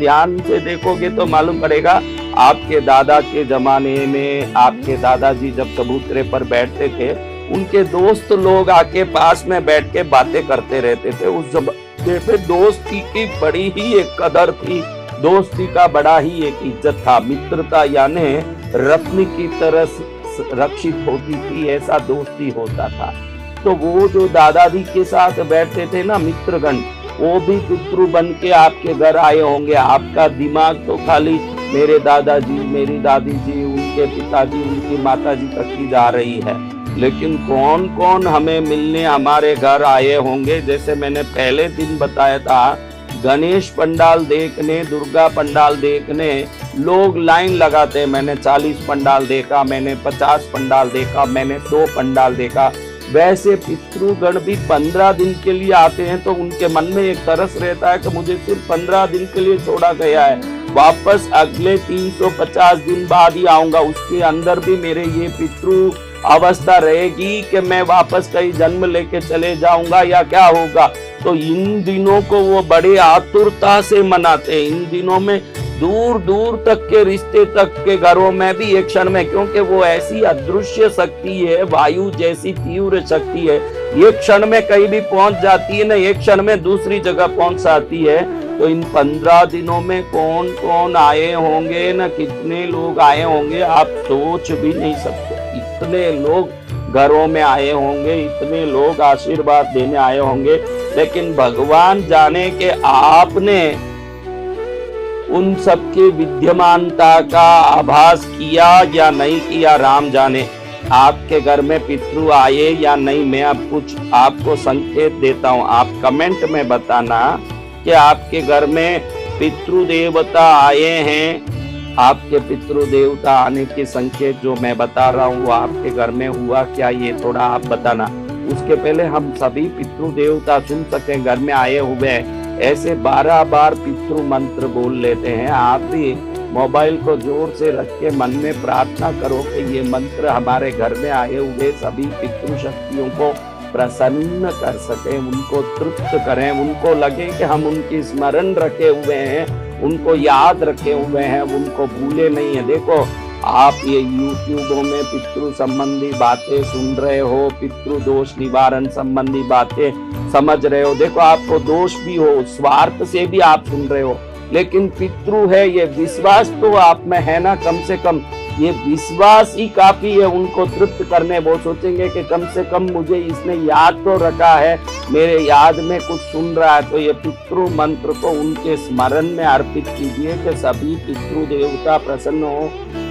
ध्यान से देखोगे तो मालूम पड़ेगा, आपके दादा के जमाने में आपके दादाजी जब चबूतरे पर बैठते थे, उनके दोस्त लोग आके पास में बैठ के बातें करते रहते थे। उस जमाने पे दोस्ती की बड़ी ही एक कदर थी, दोस्ती का बड़ा ही एक इज्जत था। मित्रता यानी रत्न की तरह रक्षित होती थी, ऐसा दोस्ती होता था। तो वो जो दादाजी के साथ बैठते थे ना मित्रगण, वो भी पितृ बन के आपके घर आए होंगे। आपका दिमाग तो खाली मेरे दादाजी, मेरी दादी जी, उनके पिताजी, उनकी माताजी तक की जा रही है, लेकिन कौन कौन हमें मिलने हमारे घर आए होंगे। जैसे मैंने पहले दिन बताया था, गणेश पंडाल देखने, दुर्गा पंडाल देखने लोग लाइन लगाते हैं। मैंने 40 पंडाल देखा, मैंने 50 पंडाल देखा, मैंने 100 पंडाल देखा। वैसे पितृगण भी 15 दिन के लिए आते हैं, तो उनके मन में एक तरस रहता है कि मुझे सिर्फ 15 दिन के लिए छोड़ा गया है, वापस अगले 350 दिन बाद ही आऊंगा। उसके अंदर भी मेरे ये पितृ अवस्था रहेगी कि मैं वापस कहीं जन्म लेके चले जाऊंगा या क्या होगा। तो इन दिनों को वो बड़े आतुरता से मनाते हैं। इन दिनों में दूर दूर तक के रिश्ते तक के घरों में भी एक क्षण में, क्योंकि वो ऐसी अदृश्य शक्ति है, वायु जैसी तीव्र शक्ति है, एक क्षण में कहीं भी पहुंच जाती है ना, एक क्षण में दूसरी जगह पहुंच जाती है। तो इन 15 दिनों में कौन कौन आए होंगे ना, कितने लोग आए होंगे, आप सोच भी नहीं सकते। इतने लोग घरों में आए होंगे, इतने लोग आशीर्वाद देने आए होंगे, लेकिन भगवान जाने के आपने उन सबके विद्यमानता का आभास किया या नहीं किया, राम जाने। आपके घर में पितृ आए या नहीं, मैं अब कुछ आपको संकेत देता हूँ, आप कमेंट में बताना कि आपके घर में पितृ देवता आए हैं। आपके पितृ देवता आने के संकेत जो मैं बता रहा हूँ वो आपके घर में हुआ क्या, ये थोड़ा आप बताना। उसके पहले हम सभी पितृ देवता सुन सके घर में आए हुए हैं, ऐसे 12 बार पितृ मंत्र बोल लेते हैं। आप भी मोबाइल को जोर से रख के मन में प्रार्थना करो कि ये मंत्र हमारे घर में आए हुए सभी पितृ शक्तियों को प्रसन्न कर सके, उनको तृप्त करें, उनको लगे कि हम उनकी स्मरण रखे हुए हैं, उनको याद रखे हुए हैं, उनको भूले नहीं है। देखो आप ये यूट्यूबों में पितृ संबंधी बातें सुन रहे हो, पितृ दोष निवारण संबंधी बातें समझ रहे हो। देखो आपको दोष भी हो, स्वार्थ से भी आप सुन रहे हो, लेकिन पितृ है, ये विश्वास तो आप में है ना, कम से कम ये विश्वास ही काफी है उनको तृप्त करने। वो सोचेंगे कि कम से कम मुझे इसने याद तो रखा है, मेरे याद में कुछ सुन रहा है। तो ये पितृ मंत्र को उनके स्मरण में अर्पित कीजिए कि सभी पितृ देवता प्रसन्न हो।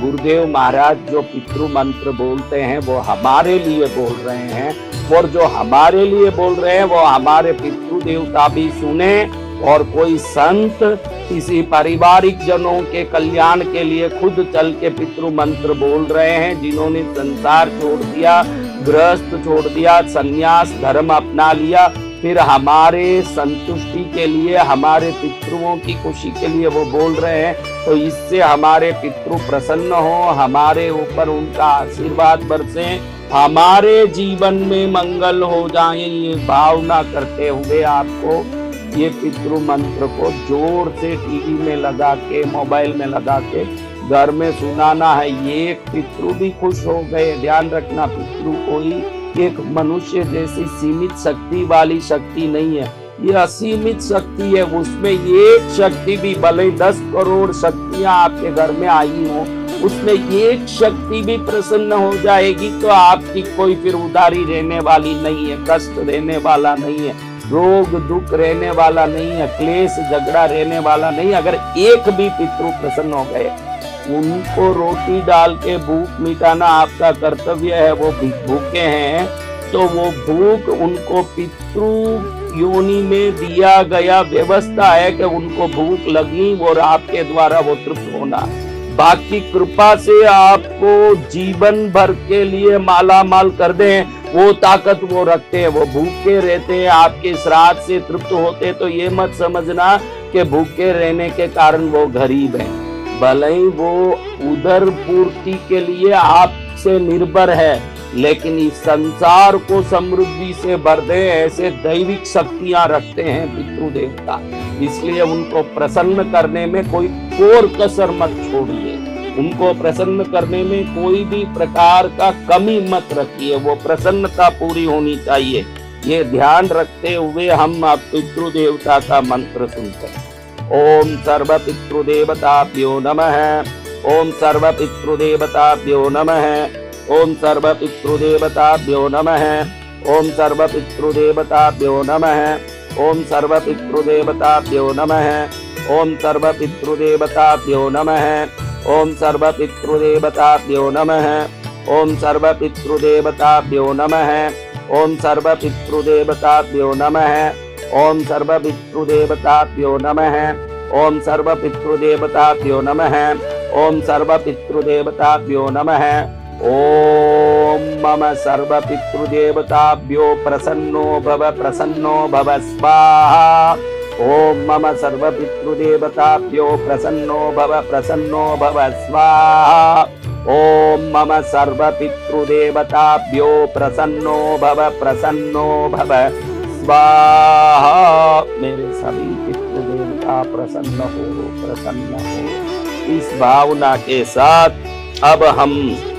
गुरुदेव महाराज जो पितृ मंत्र बोलते हैं वो हमारे लिए बोल रहे हैं, और जो हमारे लिए बोल रहे हैं वो हमारे पितृ देवता भी सुने। और कोई संत किसी पारिवारिक जनों के कल्याण के लिए खुद चल के पितृ मंत्र बोल रहे हैं, जिन्होंने संसार छोड़ दिया, गृहस्थ छोड़ दिया, संन्यास धर्म अपना लिया, फिर हमारे संतुष्टि के लिए, हमारे पितृओं की खुशी के लिए वो बोल रहे हैं। तो इससे हमारे पितृ प्रसन्न हो, हमारे ऊपर उनका आशीर्वाद बरसे, हमारे जीवन में मंगल हो जाए, ये भावना करते हुए आपको ये पितृ मंत्र को जोर से टीवी में लगा के, मोबाइल में लगा के घर में सुनाना है। ये एक पितृ भी खुश हो गए। ध्यान रखना, पितृ कोई एक मनुष्य जैसी सीमित शक्ति वाली शक्ति नहीं है, ये असीमित शक्ति है। उसमें एक शक्ति भी, भले 10 करोड़ शक्तियां आपके घर में आई हो, उसमें एक शक्ति भी प्रसन्न हो जाएगी तो आपकी कोई फिर उधारी रहने वाली नहीं है, कष्ट देने वाला नहीं है, रोग दुख रहने वाला नहीं है, क्लेश झगड़ा रहने वाला नहीं। अगर एक भी पितृ प्रसन्न हो गए, उनको रोटी डाल के भूख मिटाना आपका कर्तव्य है। वो भूखे हैं तो वो भूख उनको पितृ योनि में दिया गया व्यवस्था है कि उनको भूख लगनी और आपके द्वारा वो तृप्त होना। बाकी कृपा से आपको जीवन भर के लिए माला माल कर दें, वो ताकत वो रखते हैं। वो भूखे रहते हैं, आपके श्राद्ध से तृप्त होते, तो ये मत समझना कि भूखे रहने के कारण वो गरीब हैं। भले ही वो उदर पूर्ति के लिए आपसे निर्भर है, लेकिन इस संसार को समृद्धि से भर दे ऐसे दैविक शक्तियां रखते हैं पितृ देवता। इसलिए उनको प्रसन्न करने में कोई कोर कसर मत छोड़िए, उनको प्रसन्न करने में कोई भी प्रकार का कमी मत रखिए, वो प्रसन्नता पूरी होनी चाहिए। ये ध्यान रखते हुए हम आप पितृ देवता का मंत्र सुनते हैं। ओम सर्व पितृ देवताभ्यो नमः, ओम सर्व पितृ देवताभ्यो नमः, ओम सर्व पितृ देवताभ्यो नमः, ओम सर्व पितृ देवताभ्यो नमः, ओम सर्व पितृ देवताभ्यो नमः, ओम सर्व पितृ देवताभ्यो नमः, ओम सर्व पितृ देवताभ्यो नमः, ओम सर्व पितृ देवताभ्यो नमः, ओम सर्व पितृ देवताभ्यो नमः, ओम सर्व पितृ देवताभ्यो नमः, ओम सर्व पितृ देवताभ्यो नमः, ओम सर्व पितृ देवताभ्यो नमः। ओम मम सर्व पितृ देवताभ्यो प्रसन्नो भव स्वाहा। ओम मम सर्व पितृ देवताभ्यो प्रसन्नो भव स्वाहा। ओम मम सर्व पितृ देवताभ्यो प्रसन्नो भव स्वाहा। मेरे सभी पितृ देवता प्रसन्न हो। इस भावना के साथ अब हम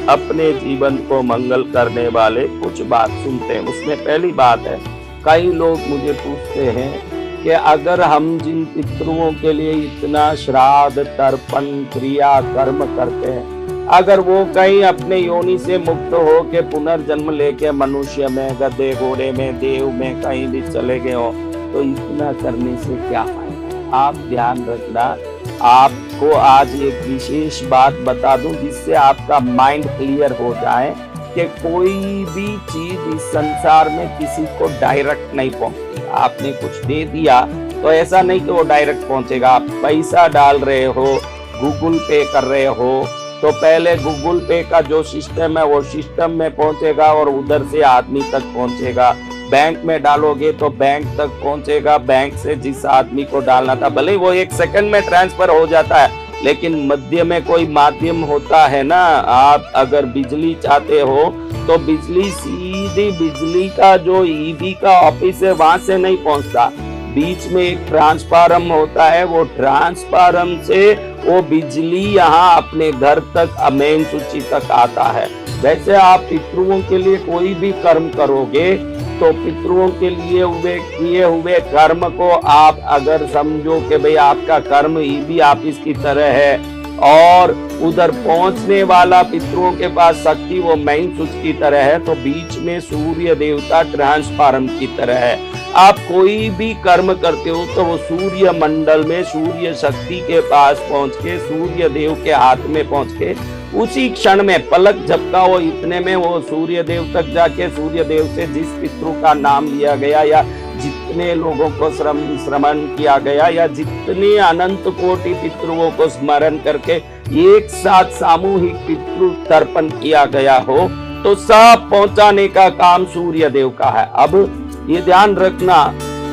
अपने जीवन को मंगल करने वाले कुछ बात सुनते हैं। उसमें पहली बात है, कई लोग मुझे पूछते हैं कि अगर हम जिन पितरों के लिए इतना श्राद्ध तर्पण क्रिया कर्म करते हैं, अगर वो कहीं अपने योनि से मुक्त हो के पुनर्जन्म लेके मनुष्य में, गधे घोड़े में, देव में कहीं भी चले गए हो, तो इतना करने से क्या फायदा। आप ध्यान रखना, आपको आज एक विशेष बात बता दूं जिससे आपका माइंड क्लियर हो जाए कि कोई भी चीज इस संसार में किसी को डायरेक्ट नहीं पहुंचती। आपने कुछ दे दिया तो ऐसा नहीं कि वो डायरेक्ट पहुंचेगा। आप पैसा डाल रहे हो, गूगल पे कर रहे हो, तो पहले गूगल पे का जो सिस्टम है वो सिस्टम में पहुंचेगा और उधर से आदमी तक पहुंचेगा। बैंक में डालोगे तो बैंक तक पहुंचेगा, बैंक से जिस आदमी को डालना था, भले वो 1 सेकंड में ट्रांसफर हो जाता है, लेकिन मध्य में कोई माध्यम होता है ना। आप अगर बिजली चाहते हो तो बिजली सीधी बिजली का जो ईबी का ऑफिस है वहां से नहीं पहुंचता, बीच में एक ट्रांसफार्म होता है, वो ट्रांसफार्म से वो बिजली यहाँ अपने घर तक मेन सूची तक आता है। वैसे आप पितरों के लिए कोई भी कर्म करोगे तो पितरों के लिए किए हुए कर्म को आप अगर समझो कि भाई आपका कर्म ईबी ऑफिस की तरह है और उधर पहुंचने वाला पितरों के पास शक्ति वो मेन स्विच की तरह है, तो बीच में सूर्य देवता ट्रांसफार्म की तरह है। आप कोई भी कर्म करते हो तो वो सूर्य मंडल में सूर्य शक्ति के पास पहुंच के, सूर्य देव के हाथ में पहुंच के, उसी क्षण में पलक झपकाओ इतने में वो सूर्य देव तक जाके सूर्य देव से जिस पितृ का नाम लिया गया या जितने लोगों को श्रमण किया गया या जितने अनंत कोटि पितृओं को स्मरण करके एक साथ सामूहिक पितृ तर्पण किया गया हो, तो सब पहुंचाने का काम सूर्य देव का है। अब ये ध्यान रखना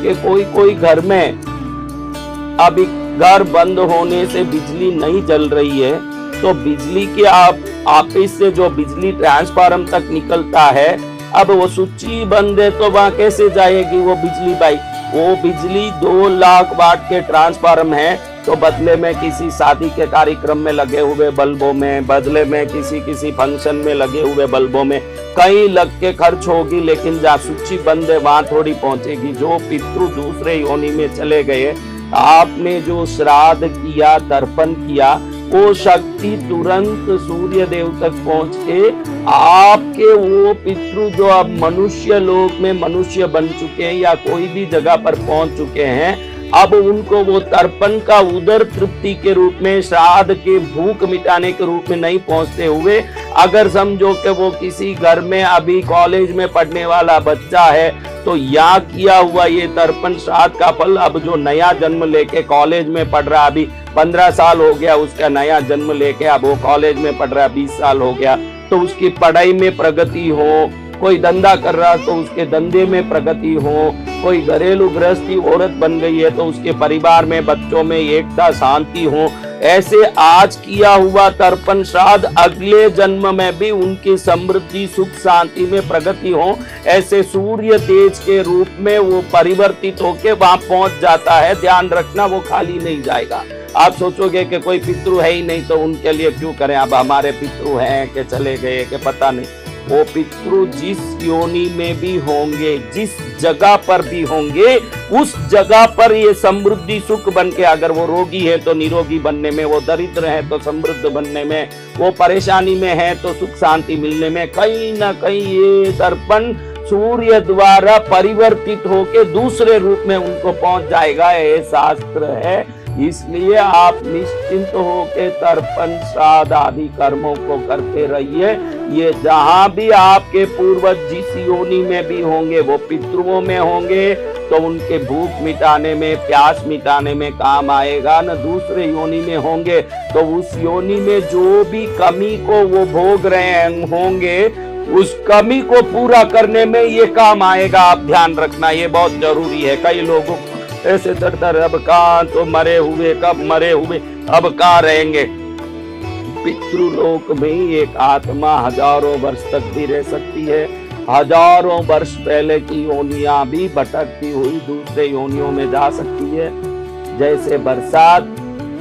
कि कोई घर में अभी घर बंद होने से बिजली नहीं चल रही है, तो बिजली के ऑफिस से जो बिजली ट्रांसफार्मर तक निकलता है, अब वो स्विच बंद है तो वहां कैसे जाएगी वो बिजली भाई। वो बिजली 2 लाख वाट के ट्रांसफार्मर है, तो बदले में किसी शादी के कार्यक्रम में लगे हुए बल्बों में, बदले में किसी फंक्शन में लगे हुए बल्बों में कहीं लग के खर्च होगी, लेकिन जहाँ स्विच बंद है वहां थोड़ी पहुंचेगी। जो पितृ दूसरे योनि में चले गए, आपने जो श्राद्ध किया, तर्पण किया, वो शक्ति तुरंत सूर्य देव तक पहुंच के आपके वो पितृ जो अब मनुष्य लोक में मनुष्य बन चुके हैं या कोई भी जगह पर पहुंच चुके हैं, अब उनको वो तर्पण का उदर तृप्ति के रूप में, श्राद्ध के भूख मिटाने के रूप में नहीं पहुंचते हुए, अगर समझो कि वो किसी घर में अभी कॉलेज में पढ़ने वाला बच्चा है, तो यहाँ किया हुआ ये तर्पण श्राद्ध का फल अब जो नया जन्म लेके कॉलेज में पढ़ रहा, अभी 15 साल हो गया उसका नया जन्म लेके, अब वो कॉलेज में पढ़ रहा, 20 साल हो गया, तो उसकी पढ़ाई में प्रगति हो, कोई धंधा कर रहा तो उसके धंधे में प्रगति हो, कोई घरेलू गृहस्थी औरत बन गई है तो उसके परिवार में, बच्चों में एकता शांति हो, ऐसे आज किया हुआ तर्पण श्राद्ध अगले जन्म में भी उनकी समृद्धि सुख शांति में प्रगति हो, ऐसे सूर्य तेज के रूप में वो परिवर्तित होके वहां पहुंच जाता है। ध्यान रखना, वो खाली नहीं जाएगा। आप सोचोगे कि कोई पितृ है ही नहीं तो उनके लिए क्यों करें, अब हमारे पितृ हैं कि चले गए कि पता नहीं। वो पितृ जिस योनि में भी होंगे, जिस जगह पर भी होंगे, उस जगह पर ये समृद्धि सुख बन के, अगर वो रोगी है तो निरोगी बनने में, वो दरिद्र है तो समृद्ध बनने में, वो परेशानी में है तो सुख शांति मिलने में, कहीं ना कहीं ये तर्पण सूर्य द्वारा परिवर्तित होके दूसरे रूप में उनको पहुंच जाएगा, ये शास्त्र है। इसलिए आप निश्चिंत होके तर्पण श्राद्ध आदि कर्मों को करते रहिए। ये जहां भी आपके पूर्वज जिस योनि में भी होंगे, वो पितृओं में होंगे तो उनके भूख मिटाने में, प्यास मिटाने में काम आएगा। न दूसरे योनि में होंगे तो उस योनि में जो भी कमी को वो भोग रहे होंगे, उस कमी को पूरा करने में ये काम आएगा। आप ध्यान रखना, ये बहुत जरूरी है। कई लोगों को ऐसे डरता है, अब कहाँ तो मरे हुए, कब मरे हुए, अब कहाँ रहेंगे। पितृलोक में एक आत्मा हजारों वर्ष तक भी रह सकती है। हजारों वर्ष पहले की योनियां भी भटकती हुई दूसरे योनियों में जा सकती है। जैसे बरसात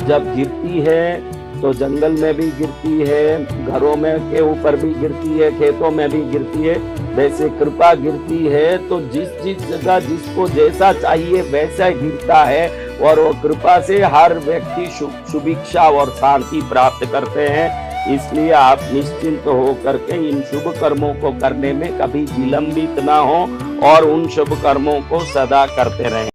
जब गिरती है तो जंगल में भी गिरती है, घरों में के ऊपर भी गिरती है, खेतों में भी गिरती है, वैसे कृपा गिरती है तो जिस जिस जगह जिसको जैसा चाहिए वैसा गिरता है, और वो कृपा से हर व्यक्ति सुभिक्षा और शांति प्राप्त करते हैं। इसलिए आप निश्चिंत हो करके इन शुभ कर्मों को करने में कभी विलंबित ना हो और उन शुभ कर्मों को सदा करते रहें।